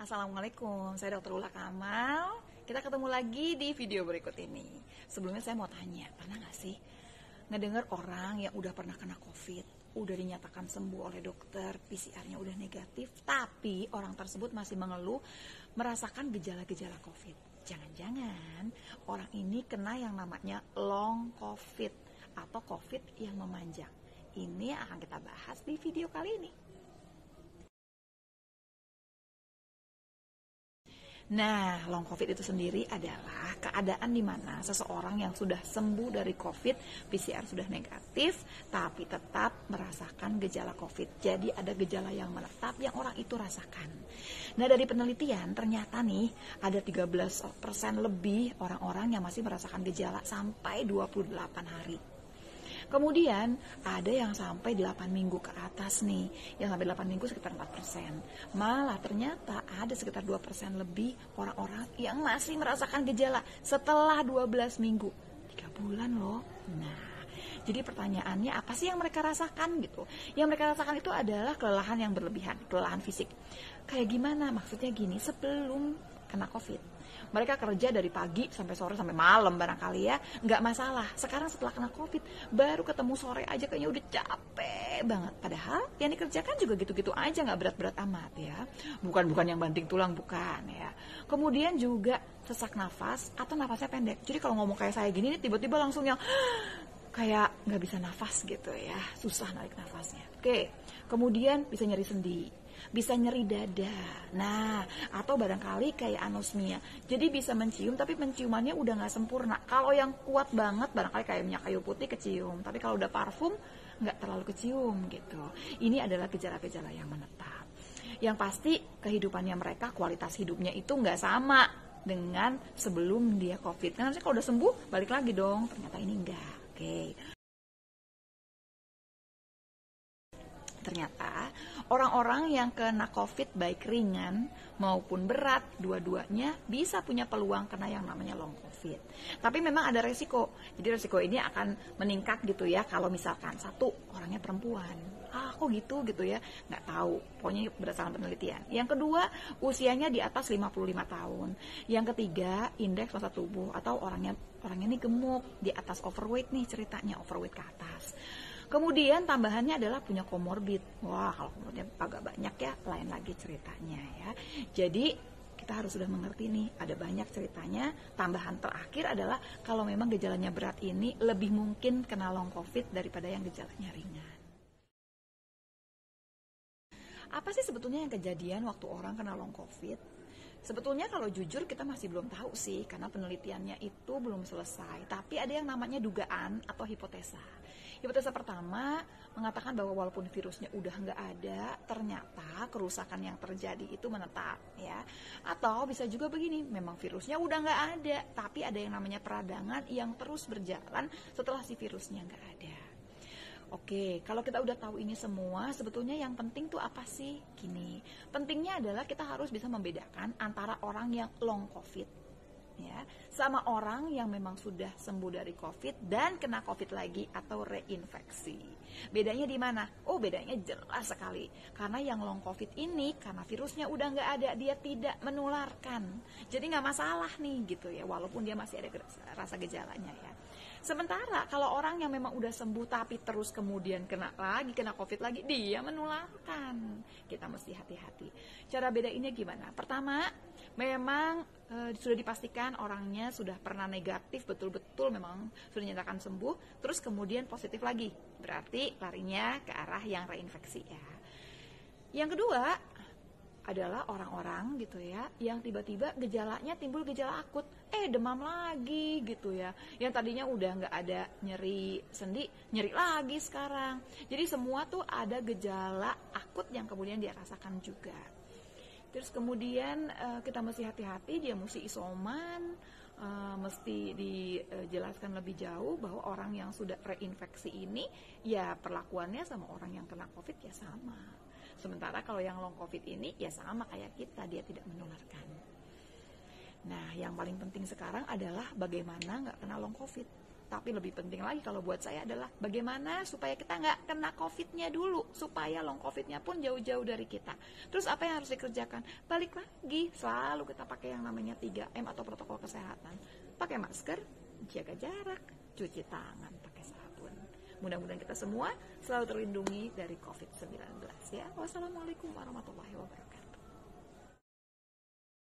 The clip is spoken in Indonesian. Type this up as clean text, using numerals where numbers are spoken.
Assalamualaikum, saya Dr. Ula Kamal. Kita ketemu lagi di video berikut ini. Sebelumnya saya mau tanya, pernah gak sih ngedengar orang yang udah pernah kena COVID, udah dinyatakan sembuh oleh dokter, PCR-nya udah negatif, tapi orang tersebut masih mengeluh merasakan gejala-gejala COVID. Jangan-jangan orang ini kena yang namanya long COVID atau COVID yang memanjang. Ini akan kita bahas di video kali ini. Nah, long COVID itu sendiri adalah keadaan di mana seseorang yang sudah sembuh dari COVID, PCR sudah negatif, tapi tetap merasakan gejala COVID. Jadi ada gejala yang menetap yang orang itu rasakan. Nah, dari penelitian ternyata nih ada 13% lebih orang-orang yang masih merasakan gejala sampai 28 hari. Kemudian ada yang sampai 8 minggu ke atas nih. Yang sampai 8 minggu sekitar 4%. Malah ternyata ada sekitar 2% lebih orang-orang yang masih merasakan gejala setelah 12 minggu. 3 bulan loh. Nah, jadi pertanyaannya apa sih yang mereka rasakan gitu? Yang mereka rasakan itu adalah kelelahan yang berlebihan, kelelahan fisik. Kayak gimana? Maksudnya gini, sebelum kena COVID, mereka kerja dari pagi sampai sore sampai malam barangkali ya, nggak masalah. Sekarang setelah kena COVID, baru ketemu sore aja kayaknya udah capek banget. Padahal yang dikerjakan juga gitu-gitu aja, nggak berat-berat amat ya. Bukan yang banting tulang, bukan ya. Kemudian juga sesak nafas atau nafasnya pendek. Jadi kalau ngomong kayak saya gini, tiba-tiba langsung yang kayak nggak bisa nafas gitu ya, susah narik nafasnya. Oke, kemudian bisa nyeri sendi, bisa nyeri dada. Nah, atau barangkali kayak anosmia. Jadi bisa mencium tapi penciumannya udah nggak sempurna. Kalau yang kuat banget barangkali kayak minyak kayu putih kecium, tapi kalau udah parfum nggak terlalu kecium gitu. Ini adalah gejala-gejala yang menetap. Yang pasti kehidupannya mereka, kualitas hidupnya itu nggak sama dengan sebelum dia COVID. Karena kalau udah sembuh balik lagi dong. Ternyata ini enggak. Oke. Ternyata orang-orang yang kena COVID baik ringan maupun berat, dua-duanya bisa punya peluang kena yang namanya long COVID. Tapi memang ada resiko. Jadi resiko ini akan meningkat gitu ya kalau misalkan satu, orangnya perempuan. Kok gitu ya, nggak tahu. Pokoknya berdasarkan penelitian. Yang kedua, usianya di atas 55 tahun. Yang ketiga, indeks massa tubuh atau orangnya ini gemuk, di atas overweight nih ceritanya, overweight ke atas. Kemudian tambahannya adalah punya komorbid. Wah, kalau komorbidnya agak banyak ya, lain lagi ceritanya ya. Jadi kita harus sudah mengerti nih, ada banyak ceritanya. Tambahan terakhir adalah kalau memang gejalanya berat ini lebih mungkin kena long COVID daripada yang gejalanya ringan. Apa sih sebetulnya yang kejadian waktu orang kena long COVID? Sebetulnya kalau jujur kita masih belum tahu sih, karena penelitiannya itu belum selesai. Tapi ada yang namanya dugaan atau hipotesa. Hipotesa pertama mengatakan bahwa walaupun virusnya udah nggak ada, ternyata kerusakan yang terjadi itu menetap ya. Atau bisa juga begini, memang virusnya udah nggak ada, tapi ada yang namanya peradangan yang terus berjalan setelah si virusnya nggak ada. Oke, kalau kita udah tahu ini semua, sebetulnya yang penting tuh apa sih? Gini, pentingnya adalah kita harus bisa membedakan antara orang yang long COVID, ya, sama orang yang memang sudah sembuh dari COVID dan kena COVID lagi atau reinfeksi. Bedanya di mana? Oh, bedanya jelas sekali. Karena yang long COVID ini, karena virusnya udah nggak ada, dia tidak menularkan. Jadi nggak masalah nih gitu ya, walaupun dia masih ada rasa gejalanya ya. Sementara kalau orang yang memang udah sembuh tapi terus kemudian kena COVID lagi, dia menularkan. Kita mesti hati-hati. Cara bedainnya gimana? Pertama, memang sudah dipastikan orangnya sudah pernah negatif, betul-betul memang sudah dinyatakan sembuh, terus kemudian positif lagi. Berarti larinya ke arah yang reinfeksi ya. Yang kedua adalah orang-orang gitu ya, yang tiba-tiba gejalanya timbul gejala akut, demam lagi gitu ya, yang tadinya udah nggak ada nyeri sendi, nyeri lagi sekarang. Jadi semua tuh ada gejala akut yang kemudian dia rasakan juga. Terus kemudian kita mesti hati-hati, dia mesti isoman, mesti dijelaskan lebih jauh bahwa orang yang sudah reinfeksi ini ya perlakuannya sama orang yang kena COVID ya sama. Sementara kalau yang long COVID ini ya sama kayak kita, dia tidak menularkan. Nah, yang paling penting sekarang adalah bagaimana nggak kena long COVID. Tapi lebih penting lagi kalau buat saya adalah bagaimana supaya kita nggak kena COVID-nya dulu, supaya long COVID-nya pun jauh-jauh dari kita. Terus apa yang harus dikerjakan? Balik lagi, selalu kita pakai yang namanya 3M atau protokol kesehatan. Pakai masker, jaga jarak, cuci tangan, pakai sabun. Mudah-mudahan kita semua selalu terlindungi dari COVID-19 ya. Wassalamualaikum warahmatullahi wabarakatuh.